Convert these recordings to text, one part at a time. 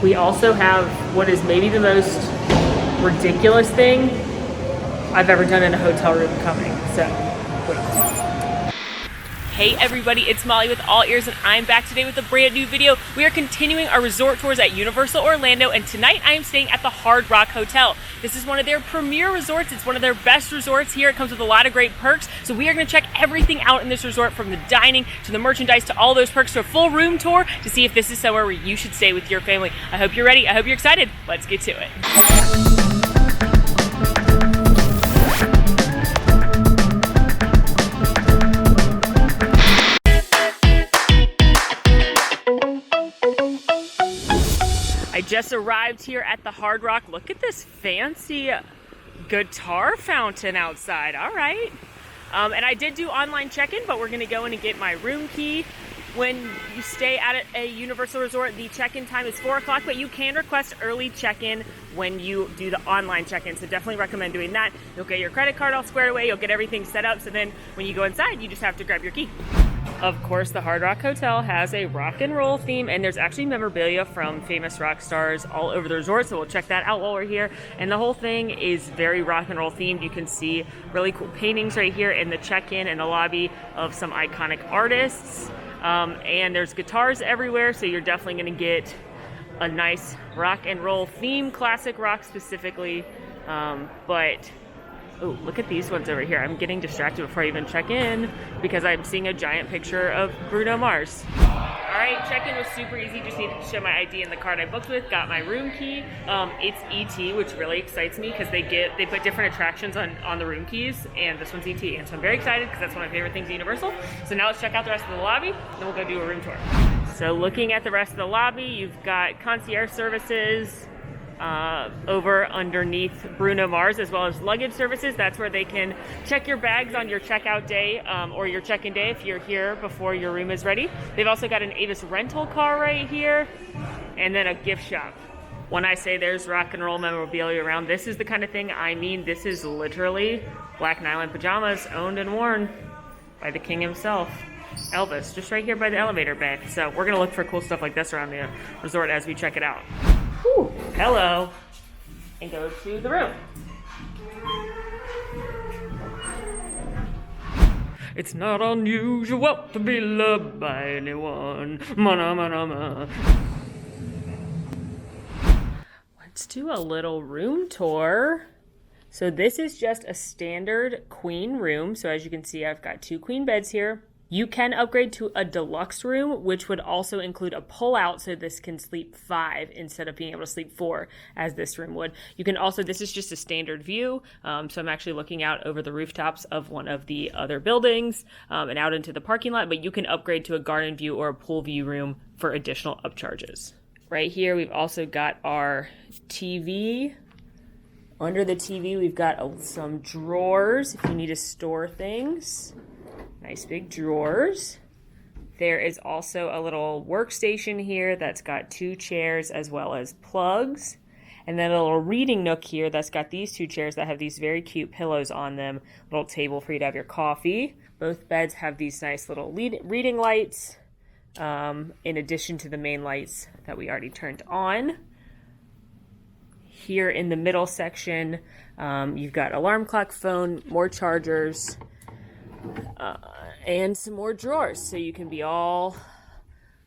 We also have what is maybe the most ridiculous thing I've ever done in a hotel room coming. So, wait. Hey everybody, it's Molly with All Ears, and I'm back today with a brand new video. We are continuing our resort tours at Universal Orlando, and tonight I am staying at the Hard Rock Hotel. This is one of their premier resorts. It's one of their best resorts here. It comes with a lot of great perks. So we are going to check everything out in this resort, from the dining to the merchandise to all those perks, to a full room tour, to see if this is somewhere where you should stay with your family. I hope you're ready. I hope you're excited. Let's get to it. I just arrived here at the Hard Rock. Look at this fancy guitar fountain outside. All right. And I did do online check-in, but we're going to go in and get my room key. When you stay at a Universal resort, the check-in time is 4 o'clock, but you can request early check-in when you do the online check-in. So definitely recommend doing that. You'll get your credit card all squared away. You'll get everything set up. So then when you go inside, you just have to grab your key. Of course, the Hard Rock Hotel has a rock and roll theme, and there's actually memorabilia from famous rock stars all over the resort, so we'll check that out while we're here. And the whole thing is very rock and roll themed. You can see really cool paintings right here in the check-in and the lobby of some iconic artists. And there's guitars everywhere, so you're definitely going to get a nice rock and roll theme, classic rock specifically. Oh, look at these ones over here. I'm getting distracted before I even check in because I'm seeing a giant picture of Bruno Mars. All right, check-in was super easy. Just needed to show my ID and the card I booked with. Got my room key. It's ET, which really excites me because they put different attractions on the room keys, and this one's ET. And so I'm very excited because that's one of my favorite things at Universal. So now let's check out the rest of the lobby, then we'll go do a room tour. So looking at the rest of the lobby, you've got concierge services over underneath Bruno Mars, as well as luggage services. That's where they can check your bags on your checkout day or your check-in day if you're here before your room is ready. They've also got an Avis rental car right here, and then a gift shop. When I say there's rock and roll memorabilia around, this is the kind of thing I mean. This is literally black nylon pajamas owned and worn by the king himself, Elvis, just right here by the elevator bay. So we're gonna look for cool stuff like this around the resort as we check it out. Ooh, hello, and go to the room. It's not unusual to be loved by anyone. Mana, mana, mana. Let's do a little room tour. So this is just a standard queen room. So as you can see, I've got 2 queen beds here. You can upgrade to a deluxe room, which would also include a pull-out, so this can sleep 5 instead of being able to sleep 4, as this room would. You can also, this is just a standard view, so I'm actually looking out over the rooftops of one of the other buildings and out into the parking lot, but you can upgrade to a garden view or a pool view room for additional upcharges. Right here, we've also got our TV. Under the TV, we've got some drawers if you need to store things. Nice big drawers. There is also a little workstation here that's got 2 chairs as well as plugs. And then a little reading nook here that's got these 2 chairs that have these very cute pillows on them. Little table for you to have your coffee. Both beds have these nice little reading lights, in addition to the main lights that we already turned on. Here in the middle section, you've got alarm clock, phone, more chargers, and some more drawers, so you can be all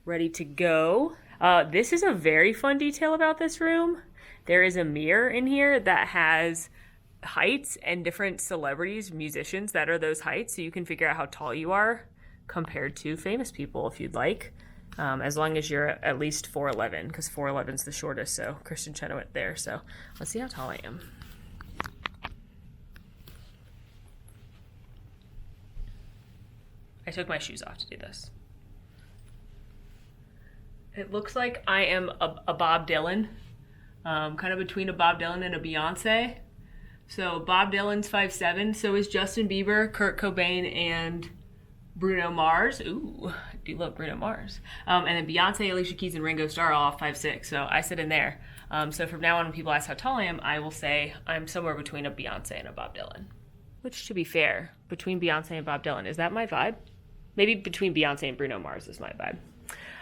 ready to go. This is a very fun detail about this room. There is a mirror in here that has heights and different celebrities, musicians that are those heights, so you can figure out how tall you are compared to famous people if you'd like, as long as you're at least 4'11", because 4'11" is the shortest, so Christian Chenoweth there. So let's see how tall I am. I took my shoes off to do this. It looks like I am a Bob Dylan, kind of between a Bob Dylan and a Beyonce. So Bob Dylan's 5'7", so is Justin Bieber, Kurt Cobain, and Bruno Mars. Ooh, I do love Bruno Mars. And then Beyonce, Alicia Keys, and Ringo Starr are all 5'6", so I sit in there. So from now on, when people ask how tall I am, I will say I'm somewhere between a Beyonce and a Bob Dylan. Which, to be fair, between Beyonce and Bob Dylan, is that my vibe? Maybe between Beyonce and Bruno Mars is my vibe.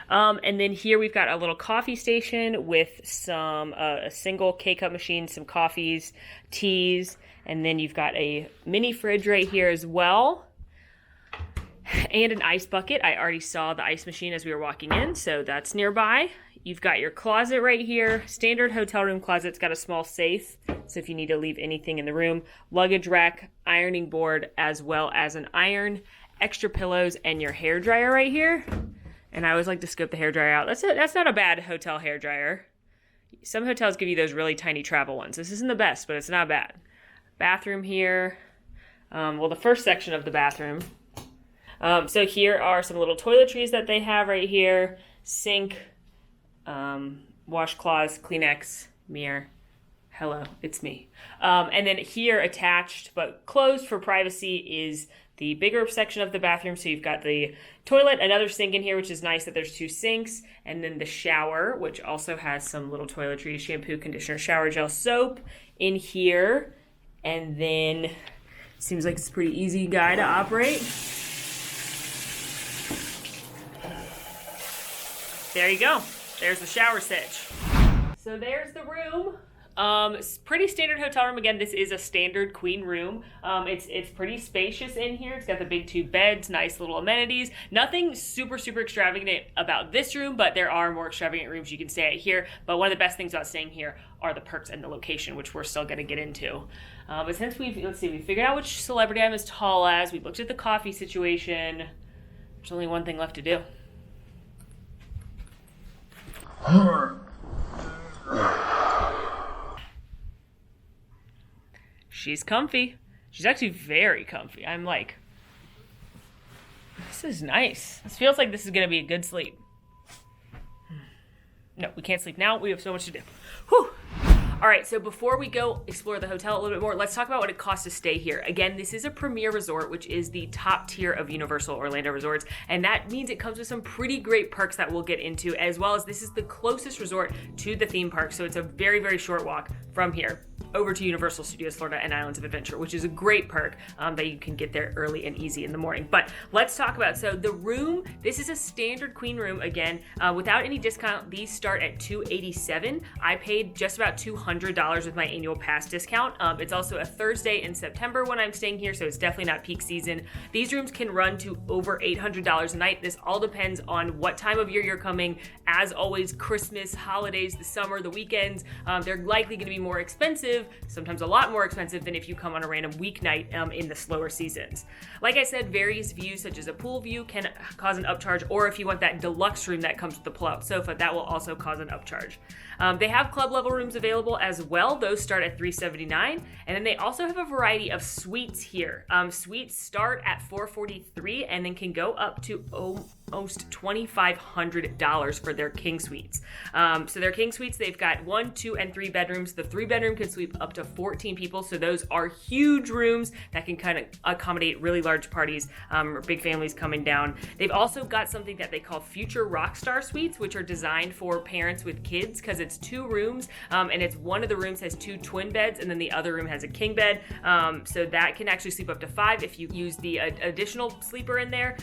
And then here we've got a little coffee station with some a single K-cup machine, some coffees, teas, and then you've got a mini fridge right here as well. And an ice bucket. I already saw the ice machine as we were walking in, so that's nearby. You've got your closet right here. Standard hotel room closet. It's got a small safe, so if you need to leave anything in the room. Luggage rack, ironing board, as well as an iron, extra pillows, and your hair dryer right here. And I always like to scope the hair dryer out. That's not a bad hotel hair dryer. Some hotels give you those really tiny travel ones. This isn't the best, but it's not bad. Bathroom here. Well, the first section of the bathroom. So here are some little toiletries that they have right here. Sink, washcloths, Kleenex, mirror. Hello, it's me. And then here attached but closed for privacy is the bigger section of the bathroom. So you've got the toilet, another sink in here, which is nice that there's two sinks, and then the shower, which also has some little toiletries, shampoo, conditioner, shower gel, soap in here. And then seems like it's a pretty easy guy to operate. There you go. There's the shower sitch. So there's the room. It's pretty standard hotel room. Again, this is a standard queen room. It's pretty spacious in here. It's got the big two beds, nice little amenities. Nothing super extravagant about this room, but there are more extravagant rooms you can stay at here. But one of the best things about staying here are the perks and the location, which we're still going to get into. But since we figured out which celebrity I'm as tall as, we looked at the coffee situation. There's only one thing left to do. She's comfy. She's actually very comfy. I'm like, this is nice. This feels like this is going to be a good sleep. No, we can't sleep now. We have so much to do. Whew. All right, so before we go explore the hotel a little bit more, let's talk about what it costs to stay here. Again, this is a premier resort, which is the top tier of Universal Orlando resorts, and that means it comes with some pretty great perks that we'll get into, as well as this is the closest resort to the theme park, so it's a very short walk from here over to Universal Studios Florida and Islands of Adventure, which is a great perk that you can get there early and easy in the morning. But let's talk about, so the room, this is a standard queen room again, without any discount. These start at $287. I paid just about $200 with my annual pass discount. It's also a Thursday in September when I'm staying here, so it's definitely not peak season. These rooms can run to over $800 a night. This all depends on what time of year you're coming. As always, Christmas, holidays, the summer, the weekends, they're likely going to be more expensive, sometimes a lot more expensive than if you come on a random weeknight in the slower seasons. Like I said, various views such as a pool view can cause an upcharge, or if you want that deluxe room that comes with the pull-out sofa, that will also cause an upcharge. They have club level rooms available as well. Those start at $379, and then they also have a variety of suites here. Suites start at $443 and then can go up to almost $2,500 for their king suites. So their king suites, they've got 1, 2, and 3 bedrooms. The 3 bedroom can sleep up to 14 people, so those are huge rooms that can kind of accommodate really large parties or big families coming down. They've also got something that they call future rockstar suites, which are designed for parents with kids, because it's 2 rooms, and it's one of the rooms has 2 twin beds, and then the other room has a king bed, so that can actually sleep up to 5 if you use the additional sleeper in there,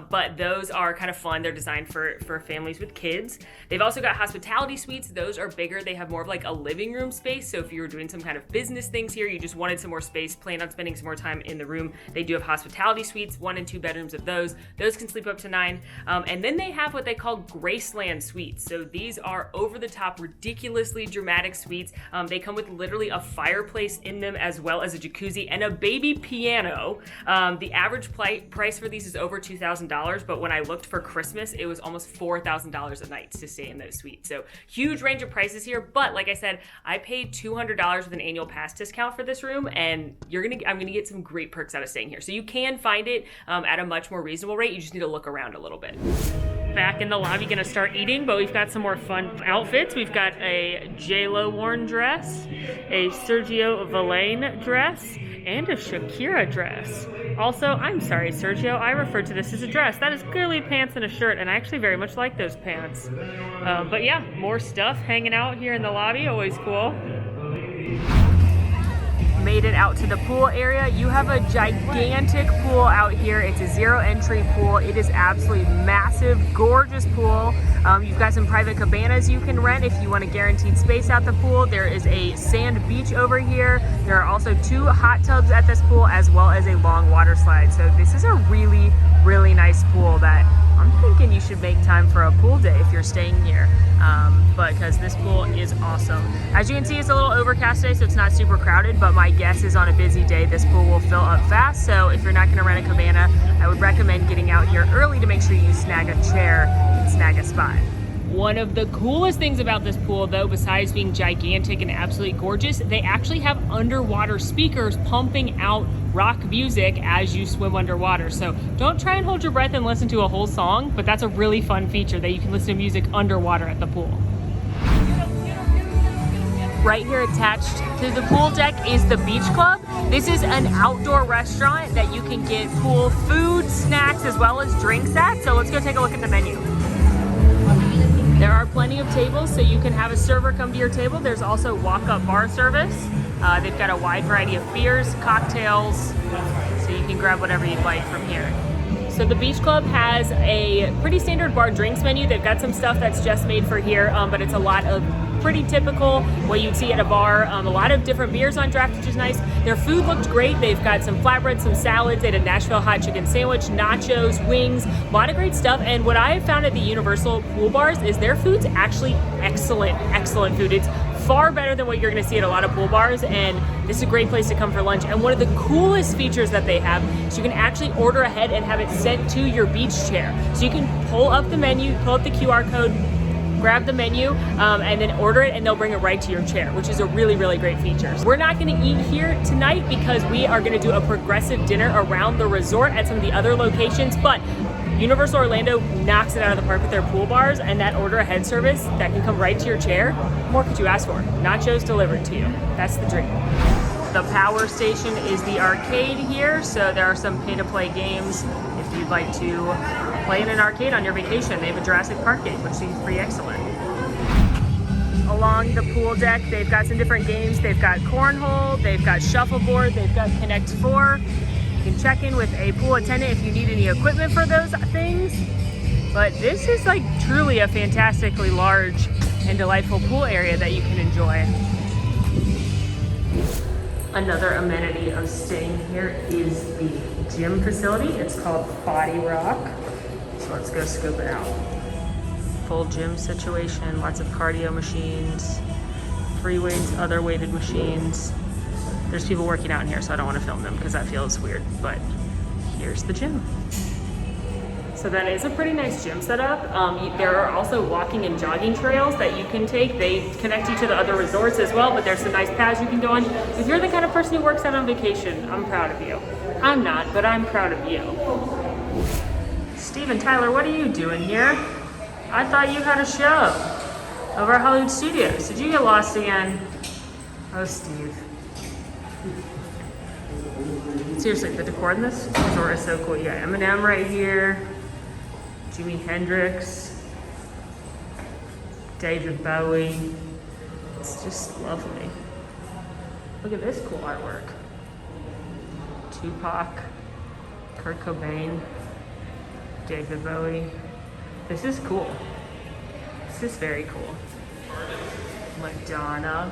but those are kind of fun. They're designed for families with kids. They've also got hospitality suites. Those are bigger. They have more of like a living room space, so if you were doing some kind of business things here, you just wanted some more space, planned on spending some more time in the room, they do have hospitality suites, 1 and 2 bedrooms of those can sleep up to 9, and then they have what they call Graceland suites. So these are over the top, ridiculously dramatic suites. They come with literally a fireplace in them, as well as a jacuzzi and a baby piano. The average price for these is over $2,000, but when I looked for Christmas, it was almost $4,000 a night to stay in those suites. So huge range of prices here, but like I said, I paid $200 with an annual pass discount for this room, and I'm gonna get some great perks out of staying here. So you can find it at a much more reasonable rate. You just need to look around a little bit. Back in the lobby, gonna start eating, but we've got some more fun outfits. We've got a J-Lo worn dress, a Sergio Valene dress, and a Shakira dress. Also, I'm sorry, Sergio, I referred to this as a dress. That is clearly pants and a shirt, and I actually very much like those pants. But yeah, more stuff hanging out here in the lobby, always cool. made it out to the pool area. You have a gigantic pool out here. It's a zero entry pool. It is absolutely massive, gorgeous pool. You've got some private cabanas you can rent if you want a guaranteed space at the pool. There is a sand beach over here. There are also 2 hot tubs at this pool, as well as a long water slide. So this is a really, really nice pool that I'm thinking you should make time for a pool day if you're staying here, because this pool is awesome. As you can see, it's a little overcast today, so it's not super crowded, but my guess is on a busy day, this pool will fill up fast. So if you're not gonna rent a cabana, I would recommend getting out here early to make sure you snag a chair and snag a spot. One of the coolest things about this pool, though, besides being gigantic and absolutely gorgeous, they actually have underwater speakers pumping out rock music as you swim underwater. So don't try and hold your breath and listen to a whole song, but that's a really fun feature that you can listen to music underwater at the pool. Right here attached to the pool deck is the Beach Club. This is an outdoor restaurant that you can get pool food, snacks, as well as drinks at. So let's go take a look at the menu. There are plenty of tables, so you can have a server come to your table. There's also walk-up bar service. They've got a wide variety of beers, cocktails, so you can grab whatever you'd like from here. So the Beach Club has a pretty standard bar drinks menu. They've got some stuff that's just made for here, but it's a lot of pretty typical what you'd see at a bar. A lot of different beers on draft, which is nice. Their food looked great. They've got some flatbread, some salads. They had a Nashville hot chicken sandwich, nachos, wings, a lot of great stuff. And what I have found at the Universal pool bars is their food's actually excellent, excellent food. It's far better than what you're gonna see at a lot of pool bars, and this is a great place to come for lunch. And one of the coolest features that they have is you can actually order ahead and have it sent to your beach chair. So you can pull up the menu, pull up the QR code, grab the menu, and then order it, and they'll bring it right to your chair, which is a really, really great feature. We're not gonna eat here tonight because we are gonna do a progressive dinner around the resort at some of the other locations, but Universal Orlando knocks it out of the park with their pool bars, and that order ahead service that can come right to your chair. What more could you ask for? Nachos delivered to you. That's the dream. The power station is the arcade here, so there are some pay-to-play games if you'd like to play in an arcade on your vacation. They have a Jurassic Park game, which seems pretty excellent. Along the pool deck, they've got some different games. They've got cornhole, they've got shuffleboard, they've got Connect 4. You can check in with a pool attendant if you need any equipment for those things. But this is like truly a fantastically large and delightful pool area that you can enjoy. Another amenity of staying here is the gym facility. It's called Body Rock. So let's go scope it out. Full gym situation, lots of cardio machines, free weights, other weighted machines. There's people working out in here, so I don't want to film them because that feels weird, but here's the gym. So that is a pretty nice gym setup. There are also walking and jogging trails that you can take. They connect you to the other resorts as well, but there's some nice paths you can go on. If you're the kind of person who works out on vacation, I'm proud of you. I'm not, but I'm proud of you. Steve and Tyler, what are you doing here? I thought you had a show over at Hollywood Studios. Did you get lost again? Oh, Steve. Seriously, the decor in this resort is so cool. You got Eminem right here, Jimi Hendrix, David Bowie. It's just lovely. Look at this cool artwork. Tupac, Kurt Cobain, David Bowie. This is cool. This is very cool. Madonna.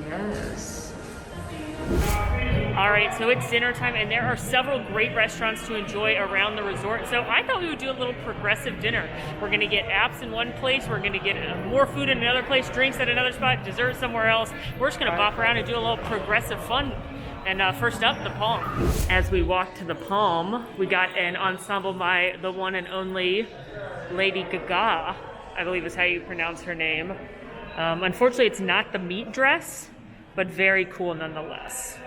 Yes. All right, so it's dinner time, and there are several great restaurants to enjoy around the resort. So I thought we would do a little progressive dinner. We're gonna get apps in one place, we're gonna get more food in another place, drinks at another spot, dessert somewhere else. We're just gonna bop around and do a little progressive fun. And first up, the Palm. As we walk to the Palm, we got an ensemble by the one and only Lady Gaga, I believe is how you pronounce her name. Unfortunately, it's not the meat dress, but very cool nonetheless.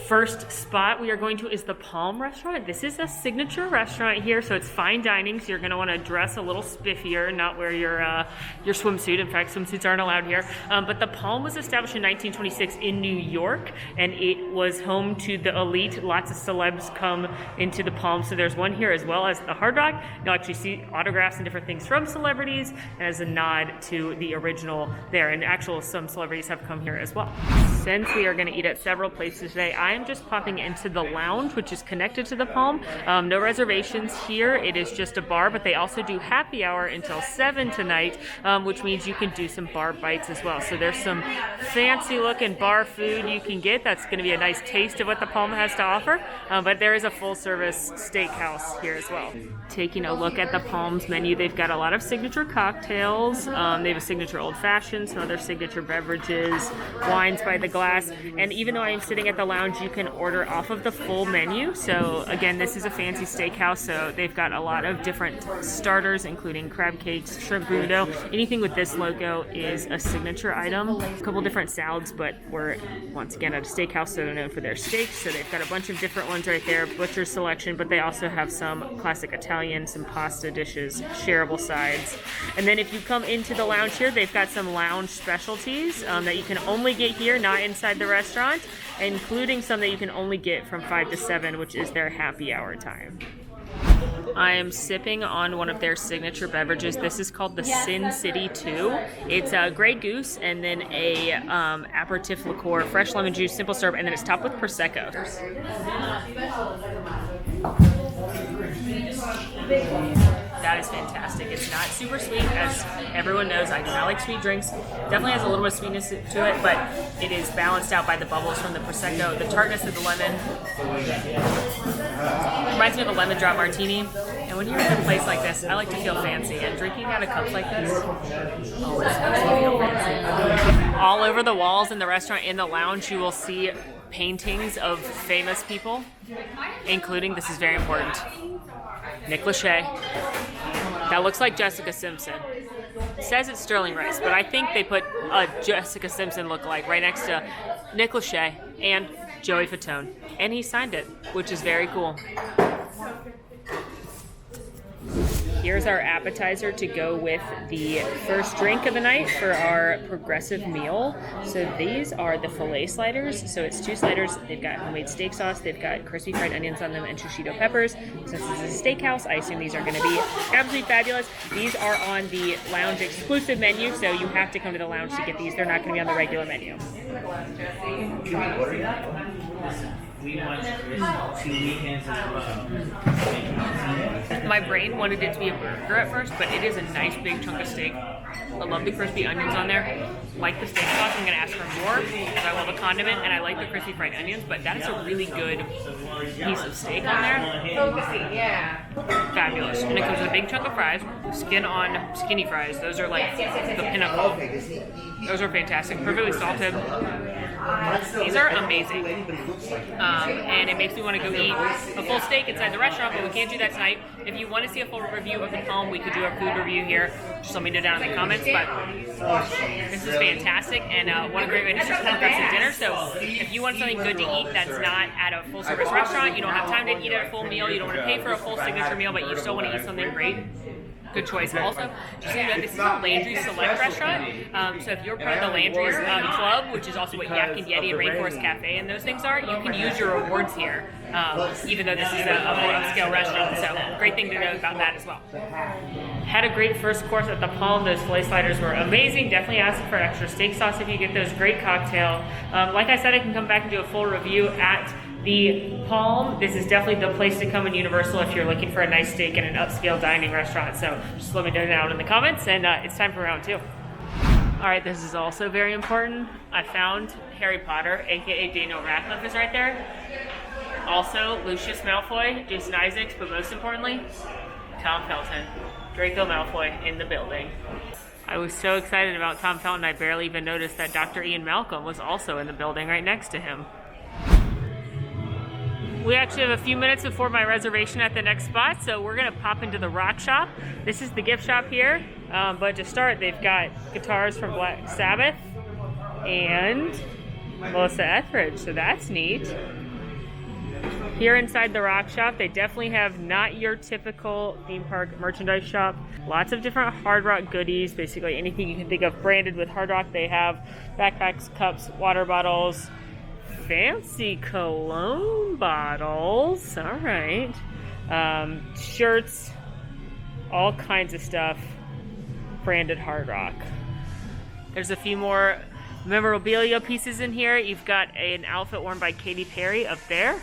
First spot we are going to is the Palm Restaurant. This is a signature restaurant here, so it's fine dining, so you're gonna wanna dress a little spiffier, not wear your swimsuit. In fact, swimsuits aren't allowed here. But the Palm was established in 1926 in New York, and it was home to the elite. Lots of celebs come into the Palm, so there's one here as well as the Hard Rock. You'll actually see autographs and different things from celebrities as a nod to the original there, and some celebrities have come here as well. Since we are gonna eat at several places today, I'm just popping into the lounge, which is connected to the Palm. No reservations here. It is just a bar, but they also do happy hour until 7 tonight, which means you can do some bar bites as well. So there's some fancy looking bar food you can get. That's going to be a nice taste of what the Palm has to offer. But there is a full service steakhouse here as well. Taking a look at the Palm's menu, they've got a lot of signature cocktails. They have a signature old fashioned, some other signature beverages, wines by the glass. And even though I'm sitting at the lounge, you can order off of the full menu. So again, this is a fancy steakhouse, so they've got a lot of different starters, including crab cakes, shrimp burrito. Anything with this logo is a signature item. A couple different salads, but we're once again at a steakhouse, so they're known for their steaks. So they've got a bunch of different ones right there, butcher's selection, but they also have some classic Italian, some pasta dishes, shareable sides. And then if you come into the lounge here, they've got some lounge specialties that you can only get here, not inside the restaurant, including some that you can only get from 5 to 7, which is their happy hour time. I am sipping on one of their signature beverages. This is called the Sin City 2. It's a Grey Goose and then a aperitif liqueur, fresh lemon juice, simple syrup, and then it's topped with Prosecco. That is fantastic. It's not super sweet, as everyone knows. I do not like sweet drinks. Definitely has a little bit of sweetness to it, but it is balanced out by the bubbles from the Prosecco, the tartness of the lemon. Reminds me of a lemon drop martini. And when you're in a place like this, I like to feel fancy. And drinking out of cups like this always makes me feel fancy. All over the walls in the restaurant, in the lounge, you will see paintings of famous people, including, this is very important, Nick Lachey. That looks like Jessica Simpson. It says it's Sterling Rice, but I think they put a Jessica Simpson lookalike right next to Nick Lachey and Joey Fatone. And he signed it, which is very cool. Here's our appetizer to go with the first drink of the night for our progressive meal. So these are the filet sliders. So it's 2 sliders. They've got homemade steak sauce. They've got crispy fried onions on them and shishito peppers. Since this is a steakhouse, I assume these are going to be absolutely fabulous. These are on the lounge exclusive menu, so you have to come to the lounge to get these. They're not going to be on the regular menu. My brain wanted it to be a burger at first, but it is a nice big chunk of steak. I love the crispy onions on there. Like the steak sauce, I'm gonna ask for more because I love a condiment and I like the crispy fried onions, but that is a really good piece of steak on there. Fabulous. And it comes with a big chunk of fries, skin on skinny fries. Those are like the pinnacle. Those are fantastic, perfectly salted. These are amazing. And it makes me want to go eat a full steak inside the restaurant, but we can't do that tonight. If you want to see a full review of the Palm, we could do a food review here. Just let me know down in the comments. But this is fantastic, and what a great way to start the progressive dinner. So if you want something good to eat that's not at a full service restaurant, you don't have time to eat at a full meal, you don't want to pay for a full signature meal, but you still want to eat something great, good choice. Also, just so you know, this is a Landry's Select restaurant. So if you're part of the Landry's Club, which is also what Yak and Yeti and Rainforest Cafe and those things are, you can use your rewards here, even though this is a more upscale restaurant. So great thing to know about that as well. Had a great first course at the Palm. Those filet sliders were amazing. Definitely ask for extra steak sauce if you get those. Great cocktail. Like I said, I can come back and do a full review at the Palm. This is definitely the place to come in Universal if you're looking for a nice steak in an upscale dining restaurant. So just let me know down in the comments, and it's time for round 2. All right, this is also very important. I found Harry Potter, aka Daniel Radcliffe, is right there. Also, Lucius Malfoy, Jason Isaacs, but most importantly, Tom Felton, Draco Malfoy in the building. I was so excited about Tom Felton, I barely even noticed that Dr. Ian Malcolm was also in the building right next to him. We actually have a few minutes before my reservation at the next spot, so we're gonna pop into the rock shop. This is the gift shop here, but to start, they've got guitars from Black Sabbath and Melissa Etheridge, so that's neat. Here inside the Rock Shop, they definitely have not your typical theme park merchandise shop. Lots of different Hard Rock goodies, basically anything you can think of branded with Hard Rock. They have backpacks, cups, water bottles, fancy cologne bottles, all right, shirts, all kinds of stuff branded Hard Rock. There's a few more memorabilia pieces in here. You've got an outfit worn by Katy Perry up there.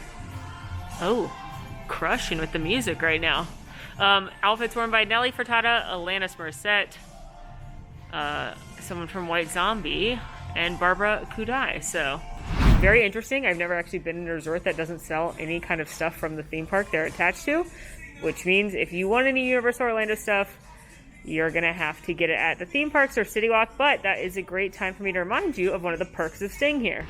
Oh, crushing with the music right now. Outfits worn by Nelly Furtado, Alanis Morissette, someone from White Zombie, and Barbara Kudai. So, very interesting. I've never actually been in a resort that doesn't sell any kind of stuff from the theme park they're attached to, which means if you want any Universal Orlando stuff, you're going to have to get it at the theme parks or City Walk, but that is a great time for me to remind you of one of the perks of staying here.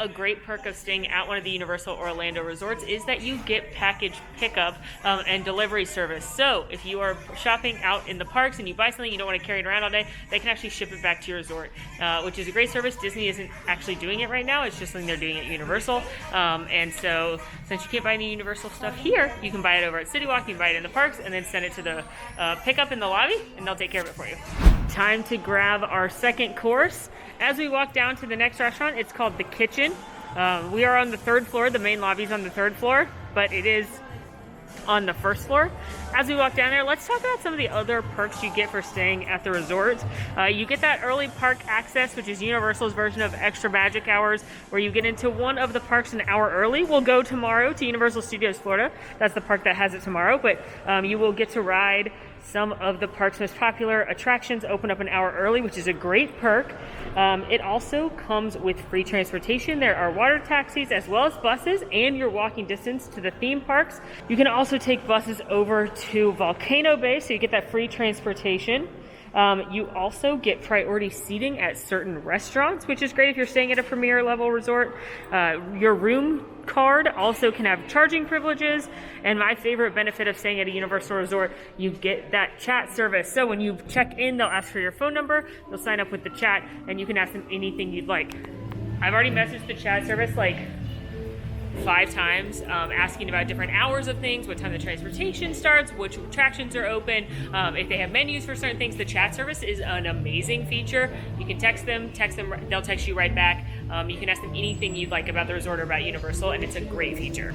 A great perk of staying at one of the Universal Orlando resorts is that you get package pickup and delivery service. So if you are shopping out in the parks and you buy something you don't want to carry it around all day, they can actually ship it back to your resort, which is a great service. Disney isn't actually doing it right now. It's just something they're doing at Universal. And so since you can't buy any Universal stuff here, you can buy it over at City Walk, you can buy it in the parks, and then send it to the pickup in the lobby, and they'll take care of it for you. Time to grab our second course. As we walk down to the next restaurant, it's called The Kitchen. We are on the third floor. The main lobby's on the third floor, but it is on the first floor. As we walk down there, let's talk about some of the other perks you get for staying at the resort. You get that early park access, which is Universal's version of extra magic hours, where you get into one of the parks an hour early. We'll go tomorrow to Universal Studios Florida. That's the park that has it tomorrow, but you will get to ride some of the park's most popular attractions open up an hour early, which is a great perk. It also comes with free transportation. There are water taxis as well as buses, and you're walking distance to the theme parks. You can also take buses over to Volcano Bay, so you get that free transportation. You also get priority seating at certain restaurants, which is great if you're staying at a premier level resort. Your room card also can have charging privileges, and my favorite benefit of staying at a Universal resort, you get that chat service. So when you check in, they'll ask for your phone number, they'll sign up with the chat, and you can ask them anything you'd like. I've already messaged the chat service like 5 times, asking about different hours of things, what time the transportation starts, which attractions are open, if they have menus for certain things. The chat service is an amazing feature. You can text them, they'll text you right back. You can ask them anything you'd like about the resort or about Universal, and it's a great feature.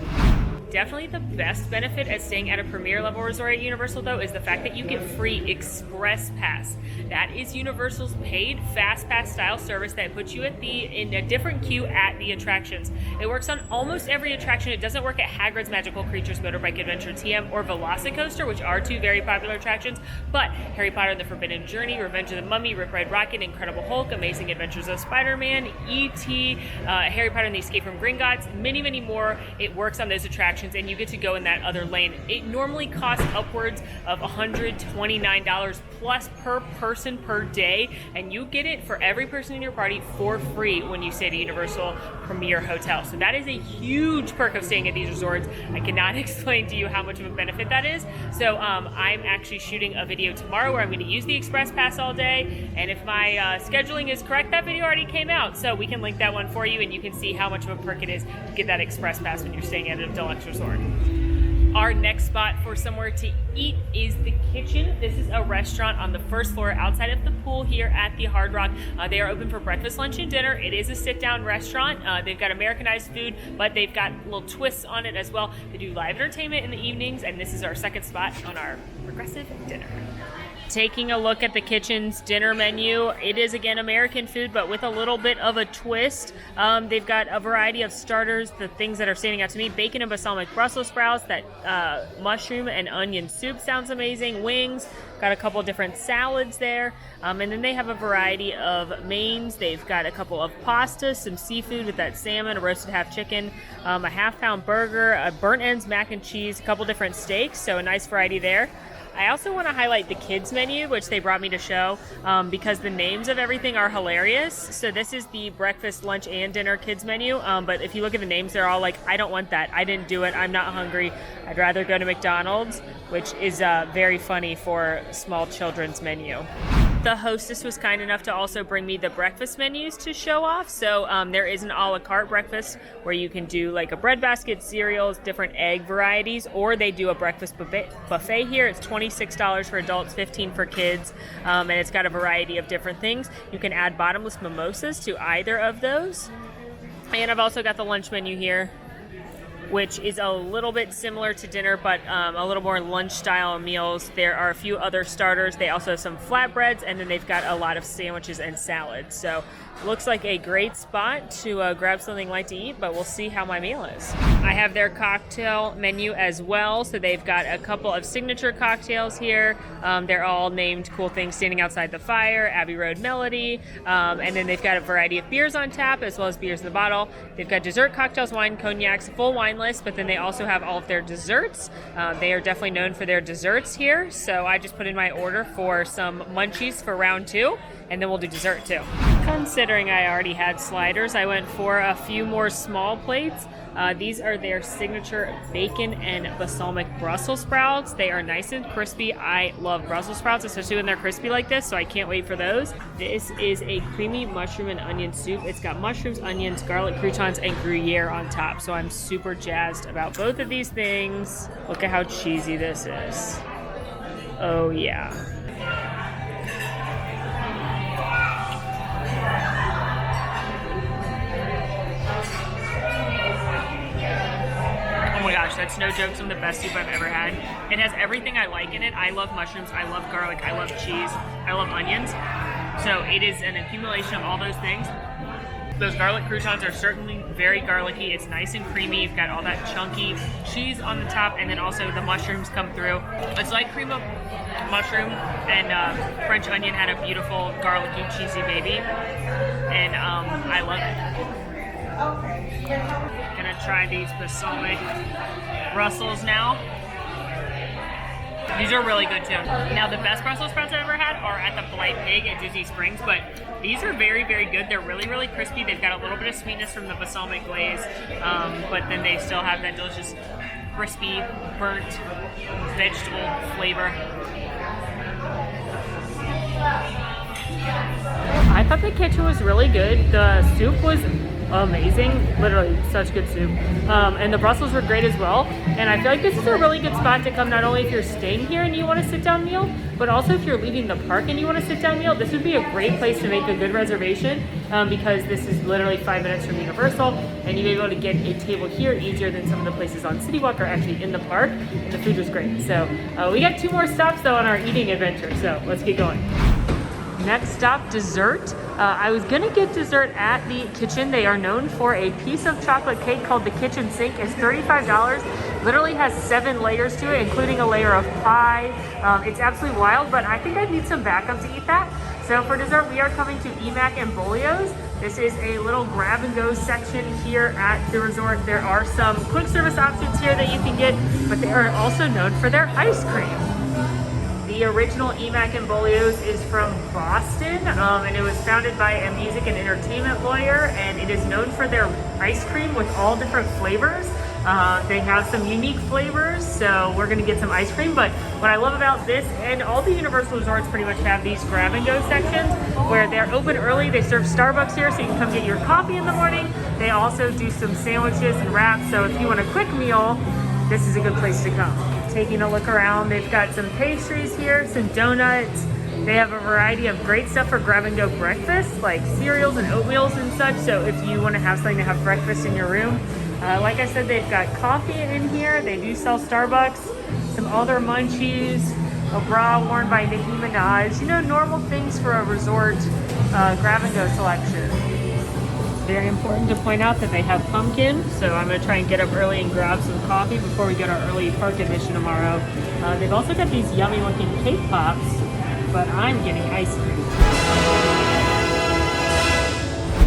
Definitely the best benefit at staying at a premier level resort at Universal, though, is the fact that you get free Express Pass. That is Universal's paid Fast Pass style service that puts you in a different queue at the attractions. It works on almost every attraction. It doesn't work at Hagrid's Magical Creatures Motorbike Adventure TM or Velocicoaster, which are 2 very popular attractions, but Harry Potter and the Forbidden Journey, Revenge of the Mummy, Rip Ride Rocket, Incredible Hulk, Amazing Adventures of Spider-Man, E.T., Harry Potter and the Escape from Gringotts, many, many more. It works on those attractions, and you get to go in that other lane. It normally costs upwards of $129 plus per person per day, and you get it for every person in your party for free when you stay at a Universal Premier Hotel. So that is a huge perk of staying at these resorts. I cannot explain to you how much of a benefit that is. So I'm actually shooting a video tomorrow where I'm going to use the Express Pass all day, and if my scheduling is correct, that video already came out, so we can link that one for you, and you can see how much of a perk it is to get that Express Pass when you're staying at a deluxe resort. Our next spot for somewhere to eat is The Kitchen. This is a restaurant on the first floor outside of the pool here at the Hard Rock. They are open for breakfast, lunch, and dinner. It is a sit-down restaurant. They've got Americanized food, but they've got little twists on it as well. They do live entertainment in the evenings, and this is our second spot on our progressive dinner. Taking a look at The Kitchen's dinner menu, it is again American food, but with a little bit of a twist. They've got a variety of starters, the things that are standing out to me: bacon and balsamic Brussels sprouts, that mushroom and onion soup sounds amazing, wings, got a couple different salads there, and then they have a variety of mains. They've got a couple of pastas, some seafood with that salmon, a roasted half chicken, a half-pound burger, a burnt ends mac and cheese, a couple different steaks, so a nice variety there. I also want to highlight the kids menu, which they brought me to show, because the names of everything are hilarious. So this is the breakfast, lunch, and dinner kids menu. But if you look at the names, they're all like, I don't want that. I didn't do it. I'm not hungry. I'd rather go to McDonald's, which is very funny for small children's menu. The hostess was kind enough to also bring me the breakfast menus to show off. So there is an a la carte breakfast where you can do like a bread basket, cereals, different egg varieties, or they do a breakfast buffet here. It's $26 for adults, $15 for kids, and it's got a variety of different things. You can add bottomless mimosas to either of those. And I've also got the lunch menu here, which is a little bit similar to dinner, but a little more lunch-style meals. There are a few other starters. They also have some flatbreads, and then they've got a lot of sandwiches and salads. So looks like a great spot to grab something light to eat, but we'll see how my meal is. I have their cocktail menu as well. So they've got a couple of signature cocktails here. They're all named cool things: Standing Outside the Fire, Abbey Road Melody, and then they've got a variety of beers on tap as well as beers in the bottle. They've got dessert cocktails, wine, cognacs, full wine list, but then they also have all of their desserts. They are definitely known for their desserts here. So I just put in my order for some munchies for round 2, and then we'll do dessert too. Considering I already had sliders, I went for a few more small plates. These are their signature bacon and balsamic Brussels sprouts. They are nice and crispy. I love Brussels sprouts, especially when they're crispy like this, so I can't wait for those. This is a creamy mushroom and onion soup. It's got mushrooms, onions, garlic croutons, and Gruyere on top, so I'm super jazzed about both of these things. Look at how cheesy this is. Oh yeah. Oh my gosh, that's no joke, some of the best soup I've ever had. It has everything I like in it. I love mushrooms, I love garlic, I love cheese, I love onions. So it is an accumulation of all those things. Those garlic croutons are certainly very garlicky. It's nice and creamy. You've got all that chunky cheese on the top, and then also the mushrooms come through. It's like cream of mushroom, and French onion had a beautiful garlicky cheesy baby, and I love it. Gonna try these balsamic Brussels now. These are really good too. Now the best Brussels sprouts I've ever had are at the Polite Pig at Disney Springs, but these are very, very good. They're really, really crispy. They've got a little bit of sweetness from the balsamic glaze, but then they still have that delicious, crispy, burnt vegetable flavor. I thought the kitchen was really good. The soup was amazing, literally such good soup, and the Brussels were great as well. And I feel like this is a really good spot to come, not only if you're staying here and you want to sit down meal, but also if you're leaving the park and you want to sit down meal. This would be a great place to make a good reservation, because this is literally 5 minutes from Universal, and you'll be able to get a table here easier than some of the places on City Walk or actually in the park, and the food was great. So we got 2 more stops though on our eating adventure, so let's get going. Next stop, dessert. I was gonna get dessert at the kitchen. They are known for a piece of chocolate cake called the kitchen sink. It's $35. Literally has 7 layers to it, including a layer of pie. It's absolutely wild, but I think I need some backup to eat that. So for dessert, we are coming to Emac and Bolio's. This is a little grab and go section here at the resort. There are some quick service options here that you can get, but they are also known for their ice cream. The original Emac and Bolio's is from Boston, and it was founded by a music and entertainment lawyer, and it is known for their ice cream with all different flavors. They have some unique flavors, so we're gonna get some ice cream. But what I love about this, and all the Universal resorts pretty much have these grab and go sections where they're open early. They serve Starbucks here, so you can come get your coffee in the morning. They also do some sandwiches and wraps, so if you want a quick meal, this is a good place to come. Taking a look around, they've got some pastries here, some donuts. They have a variety of great stuff for grab and go breakfast, like cereals and oatmeals and such. So if you want to have something to have breakfast in your room, like I said, they've got coffee in here. They do sell Starbucks, some other munchies, a bra worn by Nicki Minaj. You know, normal things for a resort grab and go selection. Very important to point out that they have pumpkin, so I'm going to try and get up early and grab some coffee before we get our early park admission tomorrow. They've also got these yummy looking cake pops, but I'm getting ice cream.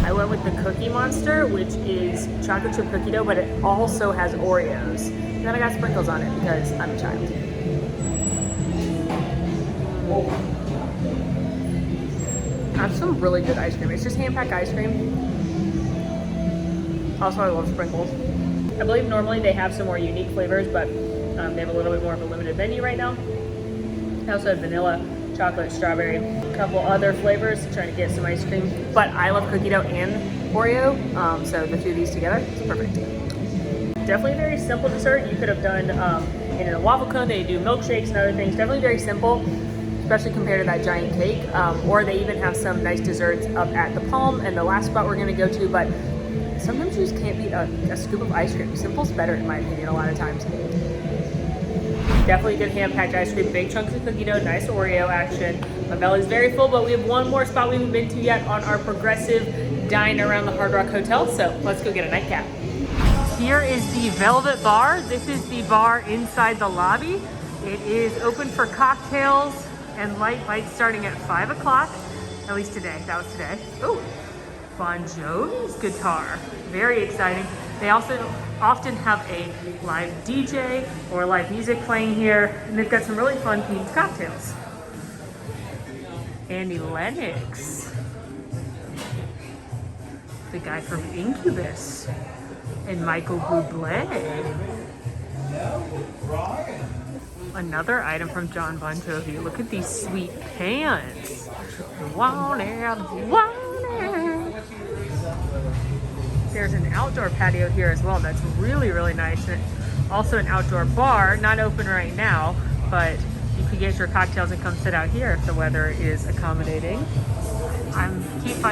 I went with the Cookie Monster, which is chocolate chip cookie dough, but it also has Oreos. And then I got sprinkles on it because I'm a child. I have some really good ice cream. It's just hand-packed ice cream. Also, I love sprinkles. I believe normally they have some more unique flavors, but they have a little bit more of a limited menu right now. I also had vanilla, chocolate, strawberry, a couple other flavors, trying to get some ice cream. But I love cookie dough and Oreo, so the two of these together is perfect. Definitely a very simple dessert. You could have done in a waffle cone. They do milkshakes and other things. Definitely very simple, especially compared to that giant cake. Or they even have some nice desserts up at the Palm and the last spot we're gonna go to, but sometimes you just can't beat a scoop of ice cream. Simple's better in my opinion a lot of times. Definitely good hand-packed ice cream, big chunks of cookie dough, nice Oreo action. My belly's very full, but we have one more spot we haven't been to yet on our progressive dine around the Hard Rock Hotel, so let's go get a nightcap. Here is the Velvet Bar. This is the bar inside the lobby. It is open for cocktails and light bites starting at 5 o'clock, at least today, that was today. Ooh, Bon Jovi's guitar, very exciting. They also often have a live DJ or live music playing here, and they've got some really fun themed cocktails. Annie Lennox, the guy from Incubus, and Michael Bublé. Another item from John Bon Jovi. Look at these sweet pants. Want it, want it. There's an outdoor patio here as well. That's really, really nice. And also an outdoor bar, not open right now, but you can get your cocktails and come sit out here if the weather is accommodating.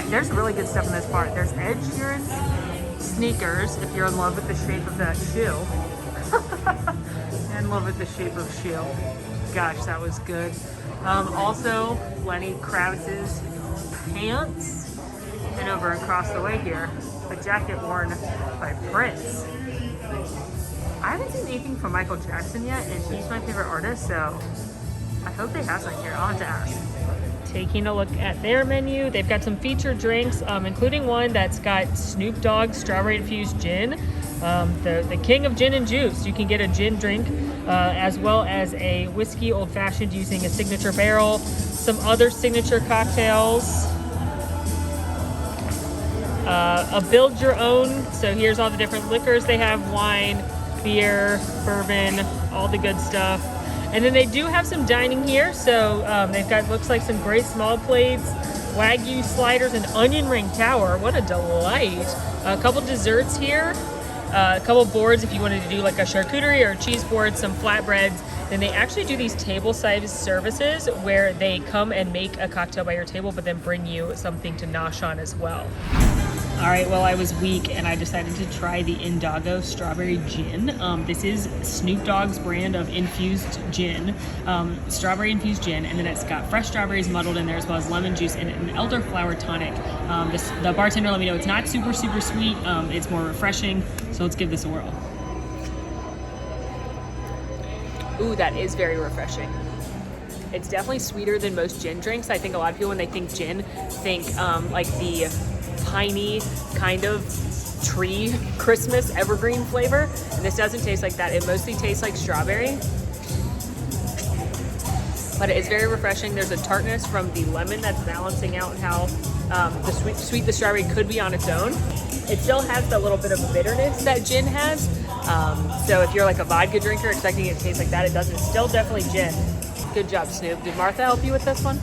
There's really good stuff in this bar. There's Ed Sheeran's sneakers, if you're in love with the shape of that shoe. In love with the shape of shoe. Gosh, that was good. Also, Lenny Kravitz's pants. And over across the way here, a jacket worn by Prince. I haven't seen anything from Michael Jackson yet, and he's my favorite artist, so I hope they have something here. I'll have to ask. Taking a look at their menu, they've got some featured drinks, including one that's got Snoop Dogg strawberry infused gin, the king of gin and juice. You can get a gin drink, as well as a whiskey old fashioned using a signature barrel, some other signature cocktails, a build your own. So here's all the different liquors they have: wine, beer, bourbon, all the good stuff. And then they do have some dining here. So they've got, looks like, some great small plates, Wagyu sliders, and onion ring tower. What a delight. A couple desserts here, a couple boards if you wanted to do like a charcuterie or a cheese board, some flatbreads. Then they actually do these table-side services where they come and make a cocktail by your table, but then bring you something to nosh on as well. All right, well, I was weak and I decided to try the Indago strawberry gin. This is Snoop Dogg's brand of infused gin, strawberry infused gin, and then it's got fresh strawberries muddled in there as well as lemon juice and an elderflower tonic. The bartender let me know it's not super, super sweet. It's more refreshing, so let's give this a whirl. Ooh, that is very refreshing. It's definitely sweeter than most gin drinks. I think a lot of people, when they think gin, think like the piney kind of tree Christmas evergreen flavor, and this doesn't taste like that. It mostly tastes like strawberry, but it is very refreshing. There's a tartness from the lemon that's balancing out how the sweet the strawberry could be on its own. It still has that little bit of bitterness that gin has, so if you're like a vodka drinker expecting it to taste like that, it doesn't. It's still definitely gin. Good job, Snoop. Did Martha help you with this one?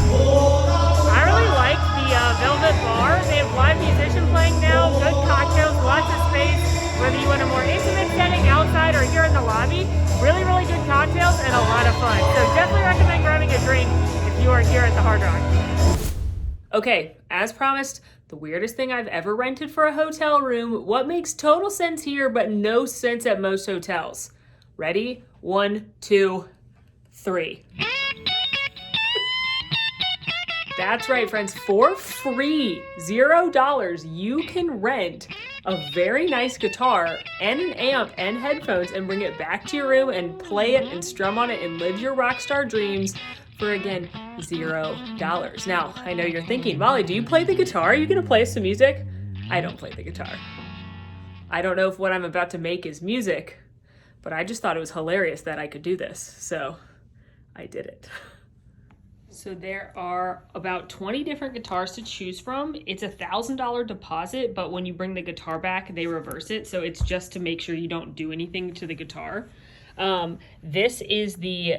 I really like the Velvet Bar. They have live musician playing now, good cocktails, lots of space, whether you want a more intimate setting outside or here in the lobby. Really, really good cocktails and a lot of fun. So definitely recommend grabbing a drink if you are here at the Hard Rock. Okay, as promised, the weirdest thing I've ever rented for a hotel room. What makes total sense here but no sense at most hotels? Ready? 1, 2, 3. That's right, friends, for free, $0, you can rent a very nice guitar and an amp and headphones and bring it back to your room and play it and strum on it and live your rock star dreams for, again, $0. Now, I know you're thinking, Molly, do you play the guitar? Are you gonna play us some music? I don't play the guitar. I don't know if what I'm about to make is music, but I just thought it was hilarious that I could do this, so I did it. So there are about 20 different guitars to choose from. It's a $1,000 deposit, but when you bring the guitar back, they reverse it. So it's just to make sure you don't do anything to the guitar. This is the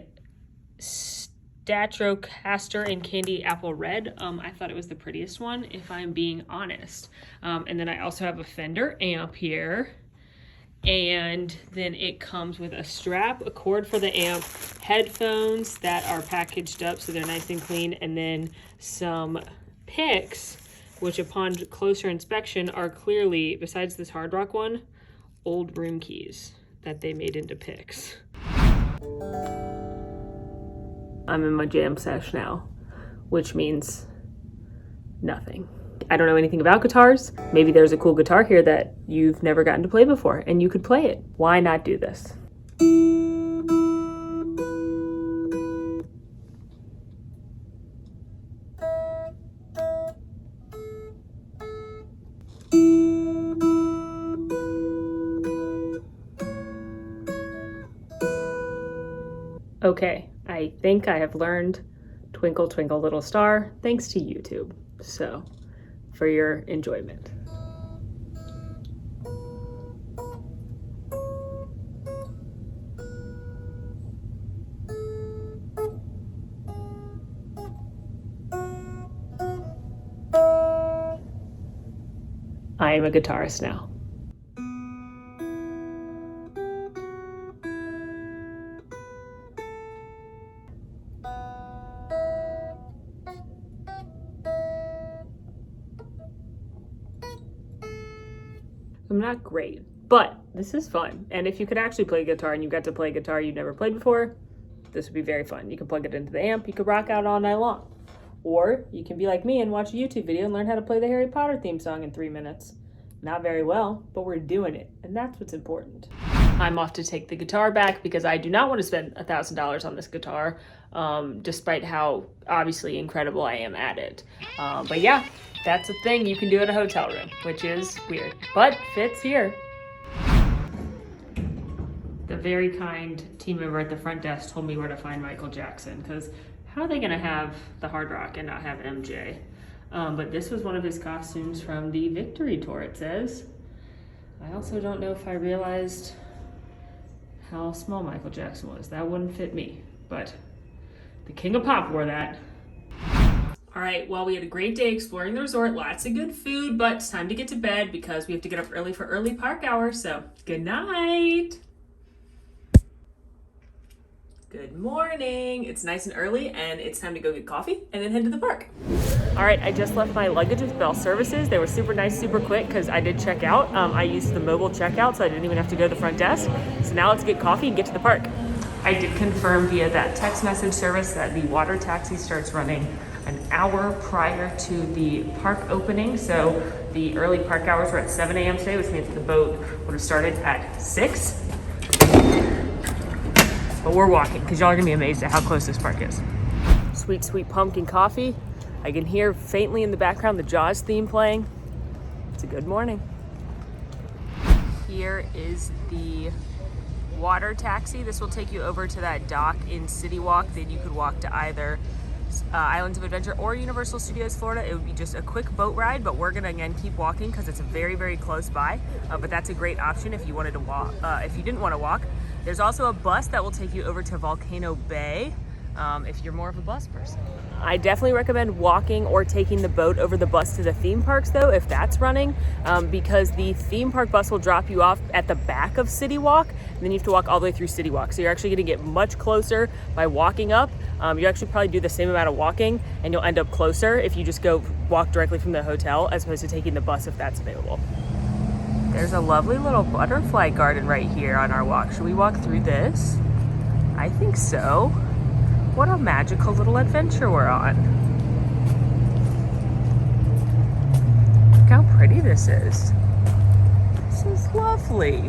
Stratocaster in Candy Apple Red. I thought it was the prettiest one, if I'm being honest. And then I also have a Fender amp here. And then it comes with a strap, a cord for the amp, headphones that are packaged up so they're nice and clean, and then some picks, which upon closer inspection are clearly, besides this Hard Rock one, old room keys that they made into picks. I'm in my jam sesh now, which means nothing. I don't know anything about guitars. Maybe there's a cool guitar here that you've never gotten to play before and you could play it. Why not do this? Okay, I think I have learned Twinkle Twinkle Little Star thanks to YouTube. So, for your enjoyment. I am a guitarist now. I'm not great, but this is fun. And if you could actually play guitar and you got to play a guitar you've never played before, this would be very fun. You can plug it into the amp, you could rock out all night long. Or you can be like me and watch a YouTube video and learn how to play the Harry Potter theme song in 3 minutes. Not very well, but we're doing it, and that's what's important. I'm off to take the guitar back because I do not want to spend $1,000 on this guitar, despite how obviously incredible I am at it. But yeah, that's a thing you can do at a hotel room, which is weird, but fits here. The very kind team member at the front desk told me where to find Michael Jackson, because how are they gonna have the Hard Rock and not have MJ? But this was one of his costumes from the Victory Tour, it says. I also don't know if I realized how small Michael Jackson was. That wouldn't fit me, but the King of Pop wore that. All right, well, we had a great day exploring the resort, lots of good food, but it's time to get to bed because we have to get up early for early park hour, so good night. Good morning. It's nice and early and it's time to go get coffee and then head to the park. All right, I just left my luggage with Bell Services. They were super nice, super quick because I did check out. I used the mobile checkout, so I didn't even have to go to the front desk. So now let's get coffee and get to the park. I did confirm via that text message service that the water taxi starts running an hour prior to the park opening. So the early park hours were at 7 a.m. today, which means the boat would have started at 6. But we're walking because y'all are gonna be amazed at how close this park is. Sweet, sweet pumpkin coffee. I can hear faintly in the background the Jaws theme playing. It's a good morning. Here is the water taxi. This will take you over to that dock in City Walk. Then you could walk to either Islands of Adventure or Universal Studios Florida. It would be just a quick boat ride, but we're gonna again keep walking because it's very, very close by. But that's a great option if you wanted to walk. If you didn't want to walk, there's also a bus that will take you over to Volcano Bay if you're more of a bus person. I definitely recommend walking or taking the boat over the bus to the theme parks though, if that's running, because the theme park bus will drop you off at the back of City Walk, and then you have to walk all the way through City Walk. So you're actually gonna get much closer by walking up. You actually probably do the same amount of walking and you'll end up closer if you just go walk directly from the hotel as opposed to taking the bus if that's available. There's a lovely little butterfly garden right here on our walk. Should we walk through this? I think so. What a magical little adventure we're on. Look how pretty this is. This is lovely.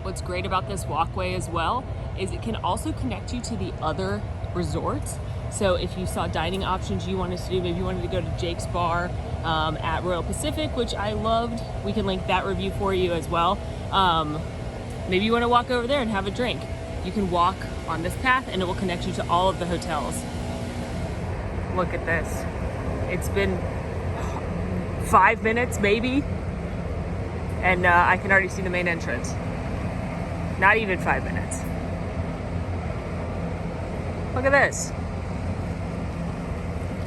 What's great about this walkway as well is it can also connect you to the other resorts. So if you saw dining options you wanted to do, maybe you wanted to go to Jake's Bar at Royal Pacific, which I loved, we can link that review for you as well. Maybe you want to walk over there and have a drink. You can walk on this path and it will connect you to all of the hotels. Look at this. It's been 5 minutes maybe, and I can already see the main entrance. Not even 5 minutes. Look at this.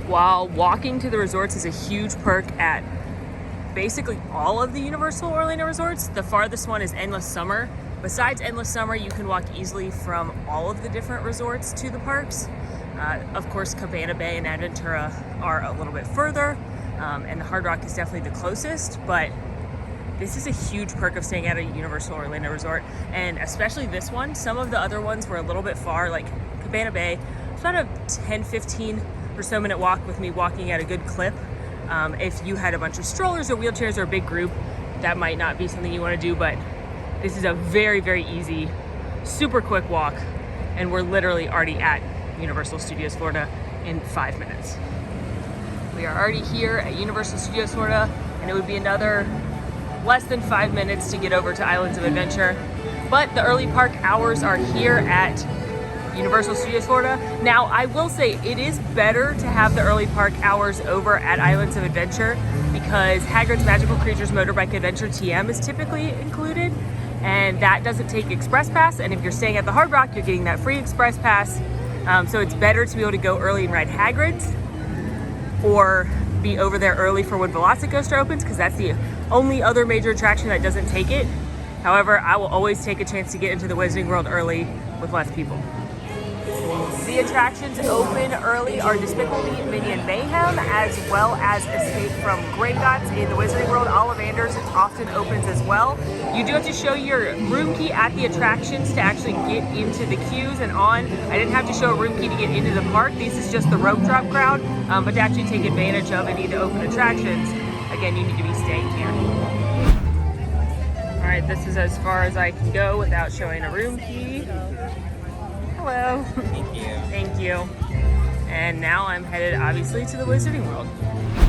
While walking to the resorts is a huge perk at basically all of the Universal Orlando resorts, the farthest one is Endless Summer. Besides Endless Summer, you can walk easily from all of the different resorts to the parks. Of course, Cabana Bay and Aventura are a little bit further, and the Hard Rock is definitely the closest, but this is a huge perk of staying at a Universal Orlando resort, and especially this one. Some of the other ones were a little bit far, like Cabana Bay. It's about a 10-15 or so minute walk with me walking at a good clip. If you had a bunch of strollers or wheelchairs or a big group, that might not be something you want to do, but this is a very, very easy, super quick walk, and we're literally already at Universal Studios Florida in 5 minutes. We are already here at Universal Studios Florida, and it would be another less than 5 minutes to get over to Islands of Adventure. But the early park hours are here at Universal Studios Florida. Now, I will say it is better to have the early park hours over at Islands of Adventure because Hagrid's Magical Creatures Motorbike Adventure TM is typically included, and that doesn't take Express Pass. And if you're staying at the Hard Rock, you're getting that free Express Pass. So it's better to be able to go early and ride Hagrid's, or be over there early for when Velocicoaster opens, because that's the only other major attraction that doesn't take it. However, I will always take a chance to get into the Wizarding World early with less people. The attractions open early are Despicable Me, Minion Mayhem, as well as Escape from Gringotts in the Wizarding World. Ollivanders often opens as well. You do have to show your room key at the attractions to actually get into the queues and on. I didn't have to show a room key to get into the park. This is just the rope drop crowd, but to actually take advantage of any of the open attractions, again, you need to be staying here. All right, this is as far as I can go without showing a room key. Hello. Thank you. Thank you. And now I'm headed obviously to the Wizarding World.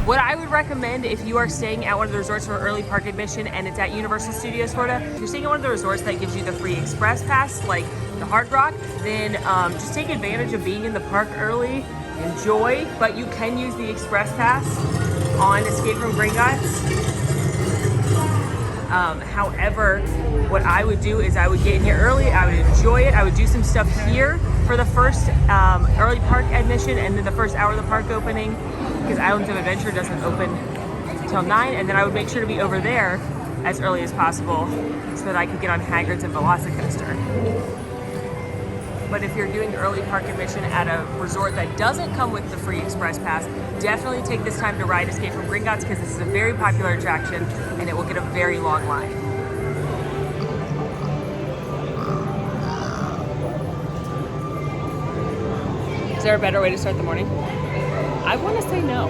What I would recommend if you are staying at one of the resorts for early park admission and it's at Universal Studios Florida, if you're staying at one of the resorts that gives you the free Express Pass, like the Hard Rock, then just take advantage of being in the park early, enjoy, but you can use the Express Pass on Escape from Gringotts. However, what I would do is I would get in here early, I would enjoy it, I would do some stuff here for the first early park admission and then the first hour of the park opening, because Islands of Adventure doesn't open till 9, and then I would make sure to be over there as early as possible so that I could get on Hagrid's and Velocicoaster. But if you're doing early park admission at a resort that doesn't come with the free Express Pass, definitely take this time to ride Escape from Gringotts, because this is a very popular attraction and it will get a very long line. Is there a better way to start the morning? I want to say no.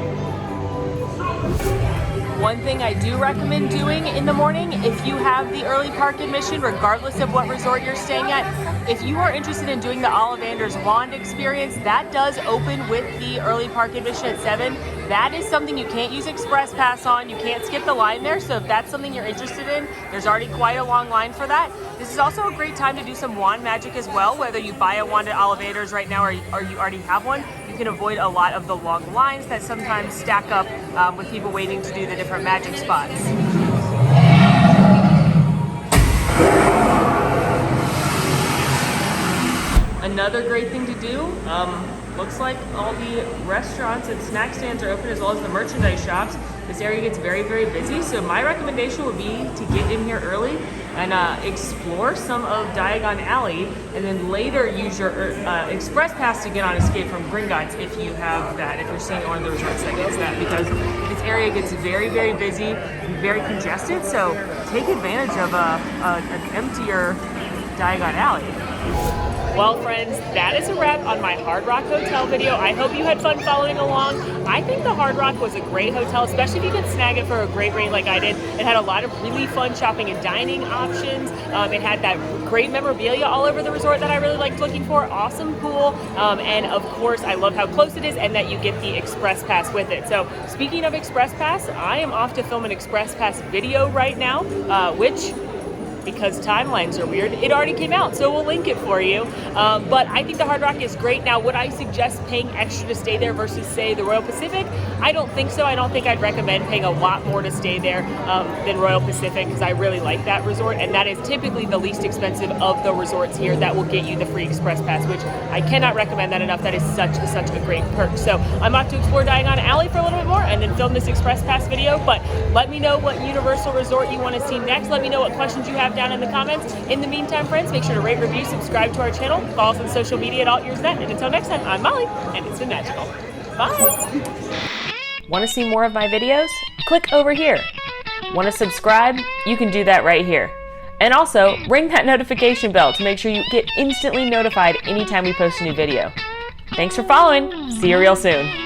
One thing I do recommend doing in the morning, if you have the early park admission, regardless of what resort you're staying at, if you are interested in doing the Ollivanders Wand experience, that does open with the early park admission at 7. That is something you can't use Express Pass on. You can't skip the line there. So if that's something you're interested in, there's already quite a long line for that. This is also a great time to do some wand magic as well, whether you buy a wand at Ollivanders right now or you already have one. You can avoid a lot of the long lines that sometimes stack up with people waiting to do the different magic spots. Another great thing to do, looks like all the restaurants and snack stands are open, as well as the merchandise shops. This area gets very, very busy, so my recommendation would be to get in here early and explore some of Diagon Alley, and then later use your Express Pass to get on Escape from Gringotts if you have that, if you're staying at one of the resorts that gets that, because this area gets very, very busy and very congested, so take advantage of an emptier Diagon Alley. Well, friends, that is a wrap on my Hard Rock Hotel video. I hope you had fun following along. I think the Hard Rock was a great hotel, especially if you could snag it for a great rate like I did. It had a lot of really fun shopping and dining options. It had that great memorabilia all over the resort that I really liked looking for. Awesome pool. And of course, I love how close it is and that you get the Express Pass with it. So speaking of Express Pass, I am off to film an Express Pass video right now, which because timelines are weird. It already came out, so we'll link it for you. But I think the Hard Rock is great. Now, would I suggest paying extra to stay there versus, say, the Royal Pacific? I don't think so. I don't think I'd recommend paying a lot more to stay there than Royal Pacific, because I really like that resort, and that is typically the least expensive of the resorts here that will get you the free express pass, which I cannot recommend that enough. That is such a great perk. So I'm off to explore Diagon Alley for a little bit more and then film this express pass video. But let me know what Universal Resort you want to see next. Let me know what questions you have down in the comments. In the meantime, friends, make sure to rate, review, subscribe to our channel, follow us on social media at AllEars.net. And until next time, I'm Molly, and it's been magical. Bye. Want to see more of my videos? Click over here. Want to subscribe? You can do that right here. And also, ring that notification bell to make sure you get instantly notified anytime we post a new video. Thanks for following. See you real soon.